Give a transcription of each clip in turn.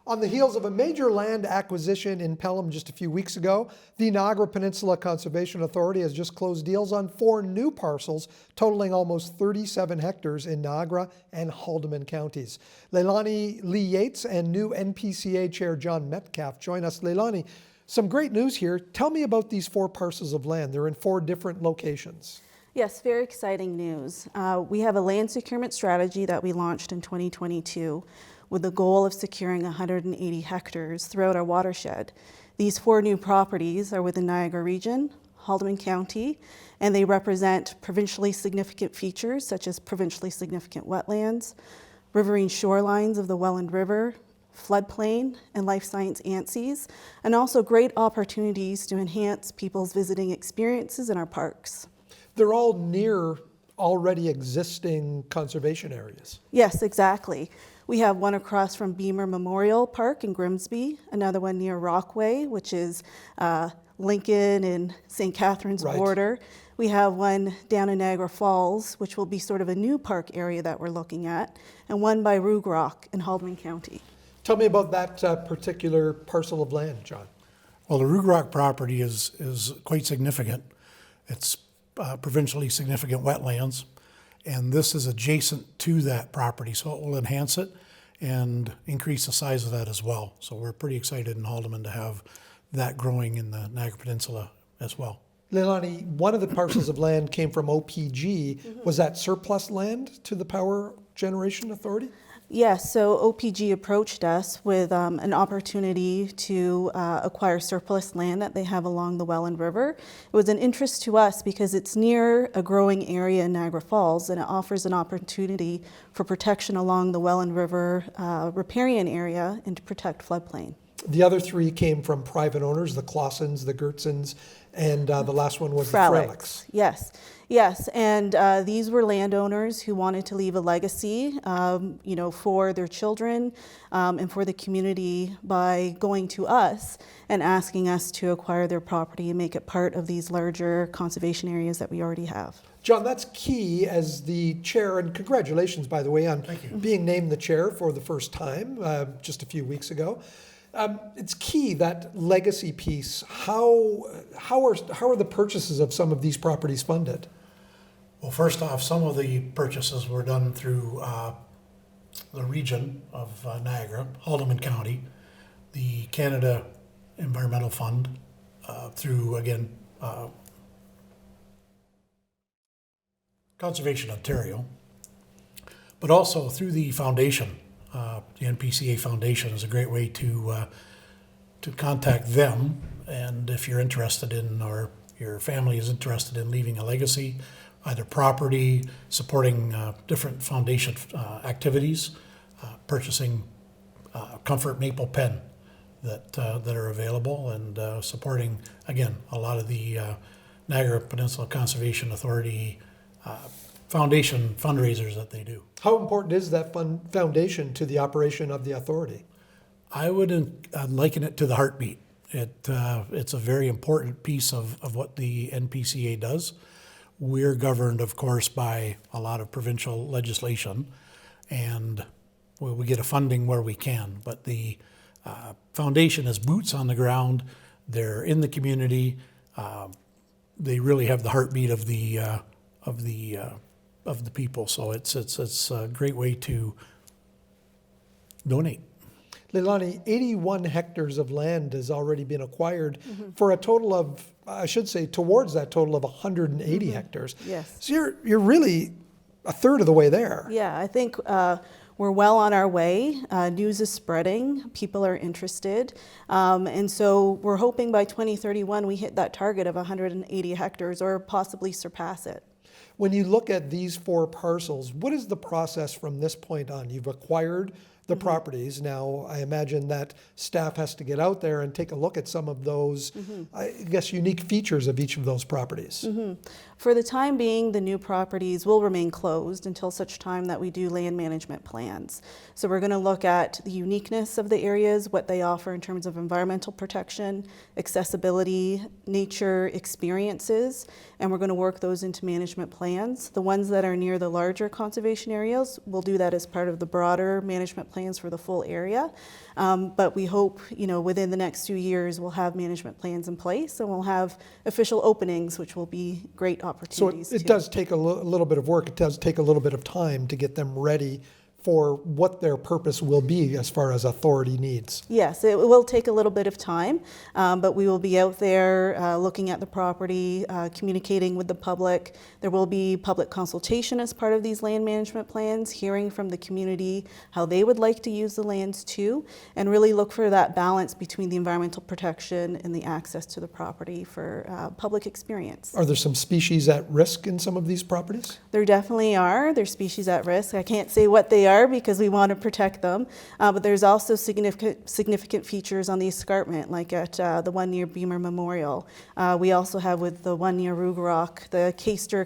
On the heels of a major land acquisition in Pelham just a few weeks ago, the Niagara Peninsula Conservation Authority has just closed deals on 4 new parcels totaling almost 37 hectares in Niagara and Haldimand counties. Leilani Lee-Yates and new NPCA Chair John Metcalfe join us. Leilani, some great news here. Tell me about these 4 parcels of land. They're in 4 different locations. Yes, very exciting news. We have a land securement strategy that we launched in 2022 with the goal of securing 180 hectares throughout our watershed. These 4 new properties are within Niagara region, Haldimand County, and they represent provincially significant features such as provincially significant wetlands, riverine shorelines of the Welland River, floodplain, and life science ANSIs, and also great opportunities to enhance people's visiting experiences in our parks. They're all near already existing conservation areas. Yes, exactly. We have one across from Beamer Memorial Park in Grimsby, another one near Rockway, which is Lincoln and St. Catharines border. We have one down in Niagara Falls, which will be sort of a new park area that we're looking at, and one by Rogue Rock in Haldimand County. Tell me about that particular parcel of land, John. Well, the Rogue Rock property is quite significant. It's provincially significant wetlands, and this is adjacent to that property, so it will enhance it and increase the size of that as well. So we're pretty excited in Haldimand to have that growing in the Niagara Peninsula as well. Leilani, one of the parcels of land came from OPG. Was that surplus land to the Power Generation Authority? Yes, so OPG approached us with an opportunity to acquire surplus land that they have along the Welland River. It was an interest to us because it's near a growing area in Niagara Falls, and it offers an opportunity for protection along the Welland River riparian area and to protect floodplain. The other 3 came from private owners, the Clausens, the Gertsens, and the last one was the Frelicks. Yes, and these were landowners who wanted to leave a legacy, for their children and for the community by going to us and asking us to acquire their property and make it part of these larger conservation areas that we already have. John, that's key as the chair, and congratulations, by the way, on being named the chair for the first time just a few weeks ago. It's key, that legacy piece. How are the purchases of some of these properties funded? Well, first off, some of the purchases were done through the region of Niagara, Haldimand County, the Canada Environmental Fund, through, again, Conservation Ontario, but also through the foundation. The NPCA Foundation is a great way to contact them, and if you're interested in, or your family is interested in leaving a legacy, either property, supporting different foundation activities, purchasing comfort maple pen that are available, and supporting, again, a lot of the Niagara Peninsula Conservation Authority foundation fundraisers that they do. How important is that foundation to the operation of the authority? I would liken it to the heartbeat. It's a very important piece of what the NPCA does. We're governed, of course, by a lot of provincial legislation, and we get a funding where we can. But the foundation is boots on the ground. They're in the community. They really have the heartbeat of the people. So it's a great way to donate. Leilani, 81 hectares of land has already been acquired for a total of, I should say, towards that total of 180 hectares. Yes. So you're really a third of the way there. Yeah, I think we're well on our way. News is spreading. People are interested. And so we're hoping by 2031 we hit that target of 180 hectares or possibly surpass it. When you look at these 4 parcels, what is the process from this point on? You've acquired the properties. Now, I imagine that staff has to get out there and take a look at some of those, I guess, unique features of each of those properties. For the time being, the new properties will remain closed until such time that we do land management plans. So we're going to look at the uniqueness of the areas, what they offer in terms of environmental protection, accessibility, nature experiences, and we're going to work those into management plans. The ones that are near the larger conservation areas, we'll do that as part of the broader management plan plans for the full area. But we hope, within the next 2 years, we'll have management plans in place and we'll have official openings, which will be great So opportunities. it does take a little bit of work. It does take a little bit of time to get them ready for what their purpose will be as far as authority needs. Yes, it will take a little bit of time, but we will be out there looking at the property, communicating with the public. There will be public consultation as part of these land management plans, hearing from the community how they would like to use the lands too, and really look for that balance between the environmental protection and the access to the property for public experience. Are there some species at risk in some of these properties? There definitely are. There's species at risk. I can't say what they are because we want to protect them, but there's also significant features on the escarpment, like at the one near Beamer Memorial. We also have with the one near Rugarok, the Caister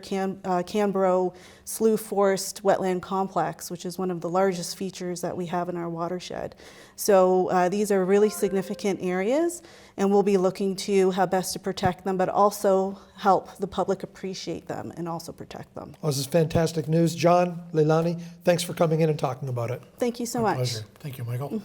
Canberra Slough Forest Wetland Complex, which is one of the largest features that we have in our watershed. So these are really significant areas, and we'll be looking to how best to protect them, but also help the public appreciate them and also protect them. Oh, this is fantastic news. John, Leilani, thanks for coming in and talking about it. Thank you so My much. pleasure. Thank you, Michael.